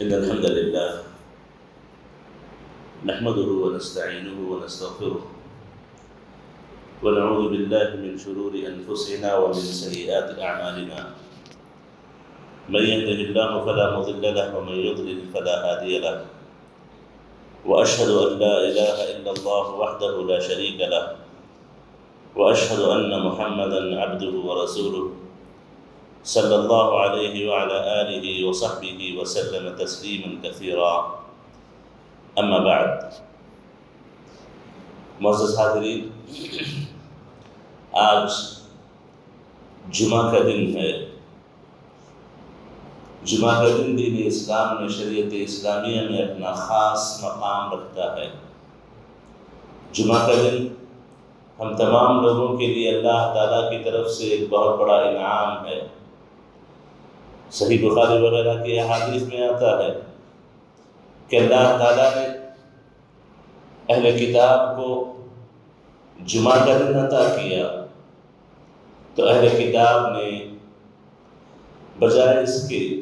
إن الحمد لله نحمده ونستعينه ونستغفره ونعوذ بالله من شرور أنفسنا ومن سيئات أعمالنا. من يهده الله فلا مضل له ومن يضلل فلا هادي له. وأشهد أن لا إله إلا الله وحده لا شريك له وأشهد أن محمدًا عبده ورسوله صلى الله عليه وعلى آله وصحبه وسلم تسليما كثيرا. أما بعد. معزز حاضرین، آج جمعہ کا دن ہے۔ جمعہ کا دن دین اسلام میں، شریعت اسلامیہ میں اپنا خاص مقام رکھتا ہے۔ جمعہ کا دن ہم تمام لوگوں کے لیے اللہ تعالیٰ کی طرف سے ایک بہت بڑا انعام ہے۔ صحیح بخاری وغیرہ کی احادیث میں آتا ہے کہ اللہ تعالیٰ نے اہل کتاب کو جمعہ کا دن عطا کیا، تو اہل کتاب نے بجائے اس کے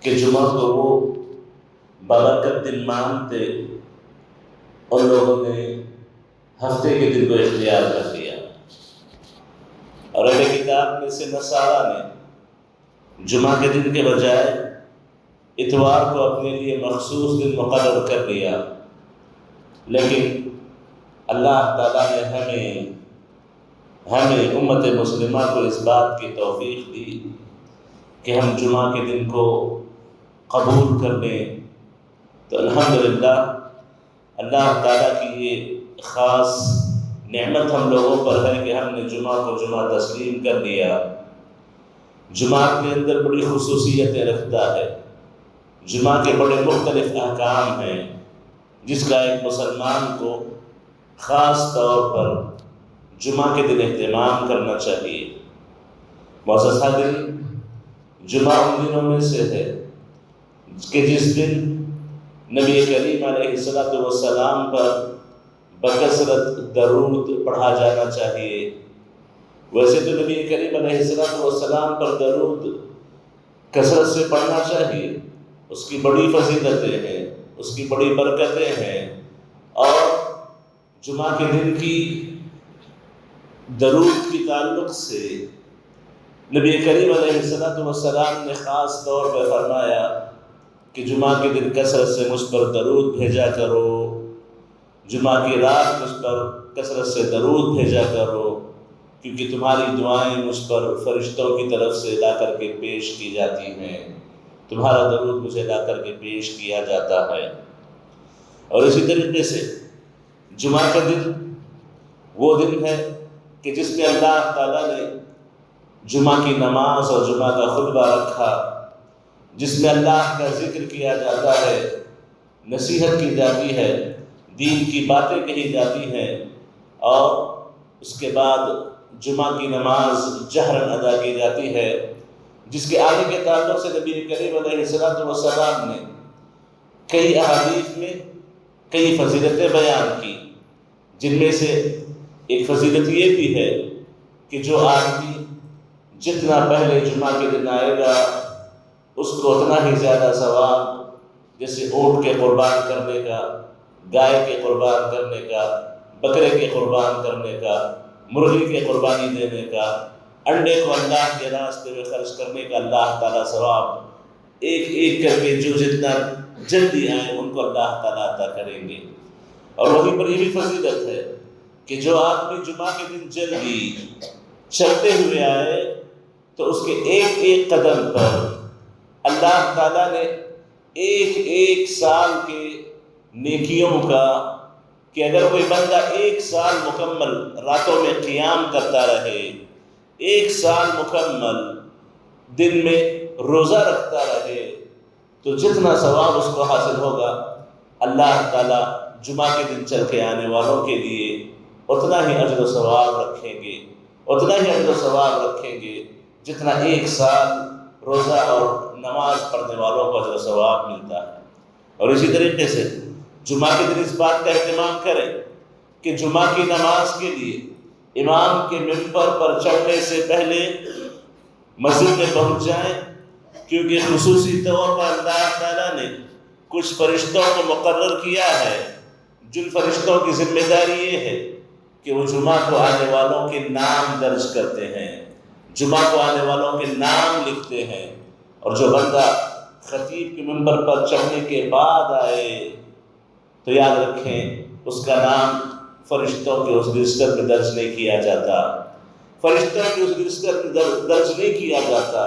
کہ جمعہ کو وہ بابرکت دن مانتے، ان لوگوں نے ہفتے کے دن کو اختیار کر لیا، اور اہل کتاب میں سے نصارہ نے جمعہ کے دن کے بجائے اتوار کو اپنے لیے مخصوص دن مقرر کر لیا۔ لیکن اللہ تعالیٰ نے ہمیں امت مسلمہ کو اس بات کی توفیق دی کہ ہم جمعہ کے دن کو قبول کر لیں۔ تو الحمدللہ اللہ تعالیٰ کی یہ خاص نعمت ہم لوگوں پر ہے کہ ہم نے جمعہ کو جمعہ تسلیم کر لیا۔ جمعہ کے اندر بڑی خصوصیتیں رکھتا ہے۔ جمعہ کے بڑے مختلف احکام ہیں جس کا ایک مسلمان کو خاص طور پر جمعہ کے دن اہتمام کرنا چاہیے۔ معزز حاضرین، جمعہ ان دنوں میں سے ہے کہ جس دن نبی کریم علیہ السلام پر بکثرت درود پڑھا جانا چاہیے۔ ویسے تو نبی کریم علیہ السلام پر درود کثرت سے پڑھنا چاہیے، اس کی بڑی فضیلتیں ہیں، اس کی بڑی برکتیں ہیں، اور جمعہ کے دن کی درود کی تعلق سے نبی کریم علیہ السلام نے خاص طور پر فرمایا کہ جمعہ کے دن کثرت سے مجھ پر درود بھیجا کرو، جمعہ کی رات مجھ پر کثرت سے درود بھیجا کرو، کیونکہ تمہاری دعائیں مجھ پر فرشتوں کی طرف سے لا کر کے پیش کی جاتی ہیں، تمہارا درود مجھے لا کر کے پیش کیا جاتا ہے۔ اور اسی طریقے سے جمعہ کا دن وہ دن ہے کہ جس میں اللہ تعالیٰ نے جمعہ کی نماز اور جمعہ کا خطبہ رکھا، جس میں اللہ کا ذکر کیا جاتا ہے، نصیحت کی جاتی ہے، دین کی باتیں کہی جاتی ہیں، اور اس کے بعد جمعہ کی نماز جہراً ادا کی جاتی ہے، جس کے آنے کے تعلق سے نبی کریم علیہ السلام نے کئی احادیث میں کئی فضیلتیں بیان کی، جن میں سے ایک فضیلت یہ بھی ہے کہ جو آدمی جتنا پہلے جمعہ کے دن آئے گا اس کو اتنا ہی زیادہ ثواب، جیسے اونٹ کے قربان کرنے کا، گائے کے قربان کرنے کا، بکرے کے قربان کرنے کا، مرغی کے قربانی دینے کا، انڈے کو اللہ کے راستے میں خرچ کرنے کا اللہ تعالیٰ ثواب ایک ایک کر کے جو جتنا جلدی آئے ان کو اللہ تعالیٰ عطا کریں گے۔ اور وہیں پر یہ بھی فضیلت ہے کہ جو آدمی جمعہ کے دن جلدی چلتے ہوئے آئے تو اس کے ایک ایک قدم پر اللہ تعالیٰ نے ایک ایک سال کے نیکیوں کا، کہ اگر کوئی بندہ ایک سال مکمل راتوں میں قیام کرتا رہے، ایک سال مکمل دن میں روزہ رکھتا رہے، تو جتنا ثواب اس کو حاصل ہوگا اللہ تعالیٰ جمعہ کے دن چل کے آنے والوں کے لیے اتنا ہی اجر و ثواب رکھیں گے، اتنا ہی اجر و ثواب رکھیں گے جتنا ایک سال روزہ اور نماز پڑھنے والوں کو اجر و ثواب ملتا ہے۔ اور اسی طریقے سے جمعہ کے دن اس بات کا اہتمام کریں کہ جمعہ کی نماز کے لیے امام کے منبر پر چڑھنے سے پہلے مسجد میں پہنچ جائیں کیونکہ خصوصی طور پر اللہ تعالیٰ نے کچھ فرشتوں کو مقرر کیا ہے، جن فرشتوں کی ذمہ داری یہ ہے کہ وہ جمعہ کو آنے والوں کے نام درج کرتے ہیں، جمعہ کو آنے والوں کے نام لکھتے ہیں، اور جو بندہ خطیب کے منبر پر چڑھنے کے بعد آئے تو یاد رکھیں اس کا نام فرشتوں کے اس رجسٹر میں درج نہیں کیا جاتا، فرشتوں کے اس رجسٹر میں درج نہیں کیا جاتا۔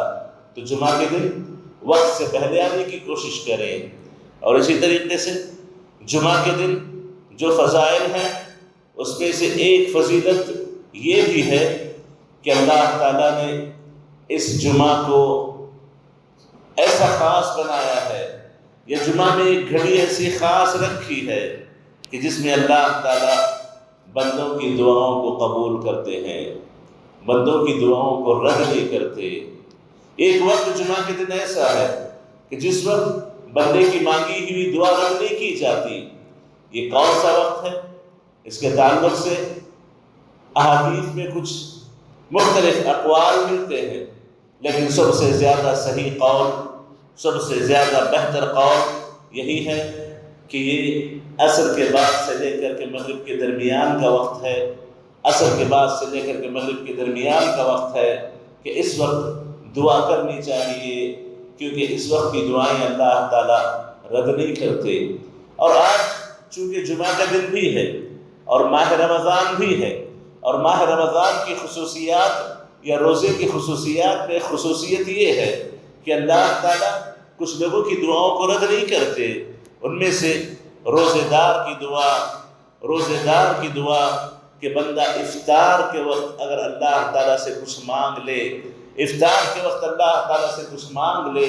تو جمعہ کے دن وقت سے پہلے آنے کی کوشش کریں۔ اور اسی طریقے سے جمعہ کے دن جو فضائل ہیں اس میں سے ایک فضیلت یہ بھی ہے کہ اللہ تعالیٰ نے اس جمعہ کو ایسا خاص بنایا ہے، یہ جمعہ میں ایک گھڑی ایسی خاص رکھی ہے کہ جس میں اللہ تعالیٰ بندوں کی دعاؤں کو قبول کرتے ہیں، بندوں کی دعاؤں کو رد نہیں کرتے۔ ایک وقت جمعہ کے دن ایسا ہے کہ جس وقت بندے کی مانگی ہوئی دعا رد نہیں کی جاتی۔ یہ کون سا وقت ہے؟ اس کے تعلق سے احادیث میں کچھ مختلف اقوال ملتے ہیں، لیکن سب سے زیادہ صحیح قول، سب سے زیادہ بہتر قول یہی ہے کہ یہ عصر کے بعد سے لے کر کے مغرب کے درمیان کا وقت ہے، عصر کے بعد سے لے کر کے مغرب کے درمیان کا وقت ہے کہ اس وقت دعا کرنی چاہیے، کیونکہ اس وقت کی دعائیں اللہ تعالیٰ رد نہیں کرتے۔ اور آج چونکہ جمعہ کا دن بھی ہے اور ماہ رمضان بھی ہے، اور ماہ رمضان کی خصوصیات یا روزے کی خصوصیات میں خصوصیت یہ ہے کہ اللہ تعالیٰ کچھ لوگوں کی دعاؤں کو رد نہیں کرتے۔ ان میں سے روزے دار کی دعا کہ بندہ افطار کے وقت اگر اللہ تعالیٰ سے کچھ مانگ لے، افطار کے وقت اللہ تعالیٰ سے کچھ مانگ لے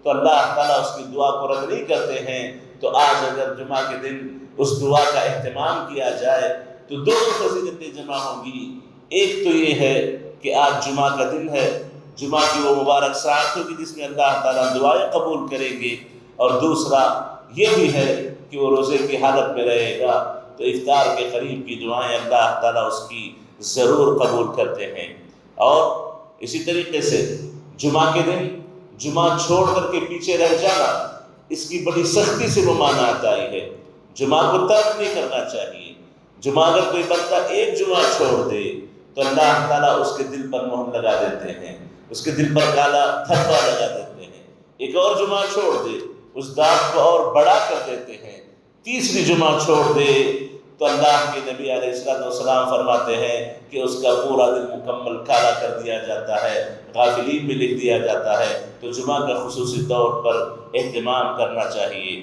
تو اللہ تعالیٰ اس کی دعا کو رد نہیں کرتے ہیں۔ تو آج اگر جمعہ کے دن اس دعا کا اہتمام کیا جائے تو دو فضیلتیں جمع ہوں گی۔ ایک تو یہ ہے کہ آج جمعہ کا دن ہے، جمعہ کی وہ مبارک ساعت ہوگی جس میں اللہ تعالیٰ دعائیں قبول کریں گے، اور دوسرا یہ بھی ہے کہ وہ روزے کی حالت میں رہے گا تو افطار کے قریب کی دعائیں اللہ تعالیٰ اس کی ضرور قبول کرتے ہیں۔ اور اسی طریقے سے جمعہ کے دن جمعہ چھوڑ کر کے پیچھے رہ جانا، اس کی بڑی سختی سے ممانعت آئی ہے۔ جمعہ کو ترک نہیں کرنا چاہیے۔ جمعہ اگر کوئی بندہ ایک جمعہ چھوڑ دے تو اللہ تعالیٰ اس کے دل پر مہر لگا دیتے ہیں، اس کے دل پر کالا دھبا لگا دیتے ہیں۔ ایک اور جمعہ چھوڑ دے اس داغ کو اور بڑا کر دیتے ہیں۔ تیسری جمعہ چھوڑ دے تو اللہ کے نبی علیہ السلام فرماتے ہیں کہ اس کا پورا دن مکمل کالا کر دیا جاتا ہے، غافلین میں لکھ دیا جاتا ہے۔ تو جمعہ کا خصوصی طور پر اہتمام کرنا چاہیے۔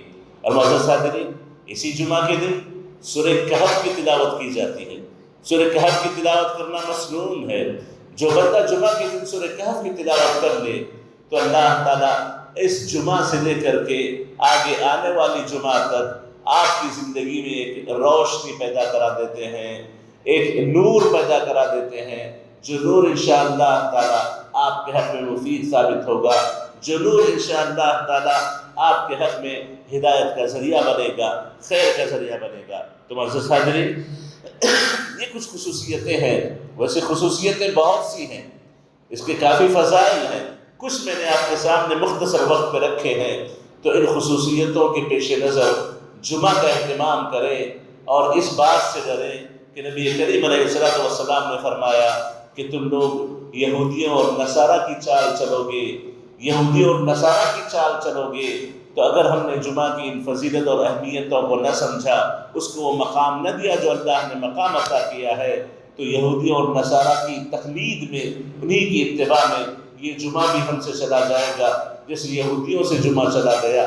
اور معزز حاضرین، اسی جمعہ کے دن سورہ کہف کی تلاوت کی جاتی ہے۔ سورہ کہف کی تلاوت کرنا مسنون ہے۔ جو بندہ جمعہ کے دن سورہ کہف کی تلاوت کر لے تو اللہ تعالیٰ اس جمعہ سے لے کر کے آگے آنے والی جمعہ تک آپ کی زندگی میں ایک روشنی پیدا کرا دیتے ہیں، ایک نور پیدا کرا دیتے ہیں، جو نور انشاءاللہ تعالیٰ آپ کے حق میں مفید ثابت ہوگا، جو نور انشاءاللہ تعالیٰ آپ کے حق میں ہدایت کا ذریعہ بنے گا، خیر کا ذریعہ بنے گا۔ تو معزز حاضرین، یہ کچھ خصوصیتیں ہیں، ویسے خصوصیتیں بہت سی ہیں، اس کے کافی فضائل ہیں، کچھ میں نے آپ کے سامنے مختصر وقت پہ رکھے ہیں۔ تو ان خصوصیتوں کے پیش نظر جمعہ کا اہتمام کریں اور اس بات سے ڈریں کہ نبی کریم علیہ السلام نے فرمایا کہ تم لوگ یہودیوں اور نصارہ کی چال چلو گے، یہودیوں اور نصارہ کی چال چلو گے۔ تو اگر ہم نے جمعہ کی ان فضیلت اور اہمیتوں کو نہ سمجھا، اس کو وہ مقام نہ دیا جو اللہ نے مقام عطا کیا ہے، تو یہودیوں اور نصارہ کی تقلید میں، انہی کی اتباع میں یہ جمعہ بھی ہم سے چلا جائے گا، جیسے یہودیوں سے جمعہ چلا گیا،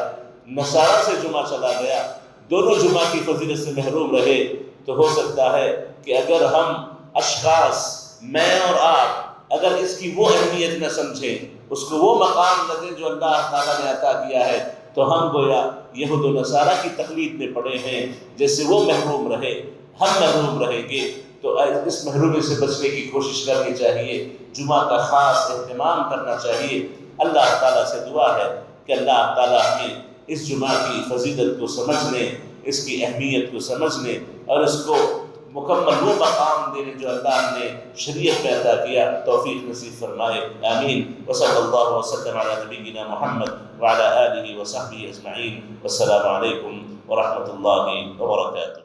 نصارہ سے جمعہ چلا گیا، دونوں جمعہ کی فضیلت سے محروم رہے۔ تو ہو سکتا ہے کہ اگر ہم اشخاص، میں اور آپ، اگر اس کی وہ اہمیت نہ سمجھیں، اس کو وہ مقام نہ دیں جو اللہ تعالیٰ نے عطا کیا ہے، تو ہم گویا یہود و نصارہ کی تقلید میں پڑے ہیں، جیسے وہ محروم رہے ہم محروم رہیں گے۔ تو اس محرومی سے بچنے کی کوشش کرنی چاہیے، جمعہ کا خاص اہتمام کرنا چاہیے۔ اللہ تعالیٰ سے دعا ہے کہ اللہ تعالیٰ ہمیں اس جمعہ کی فضیلت کو سمجھنے، اس کی اہمیت کو سمجھنے اور اس کو مکمل وہ مقام دینے جو اللہ نے شریعت میں عطا کیا، توفیق نصیب فرمائے، آمین۔ وصلی اللہ وسلم علی نبینا محمد وعلی آلہ وصحبہ اجمعین، والسلام علیکم ورحمۃ اللہ وبرکاتہ۔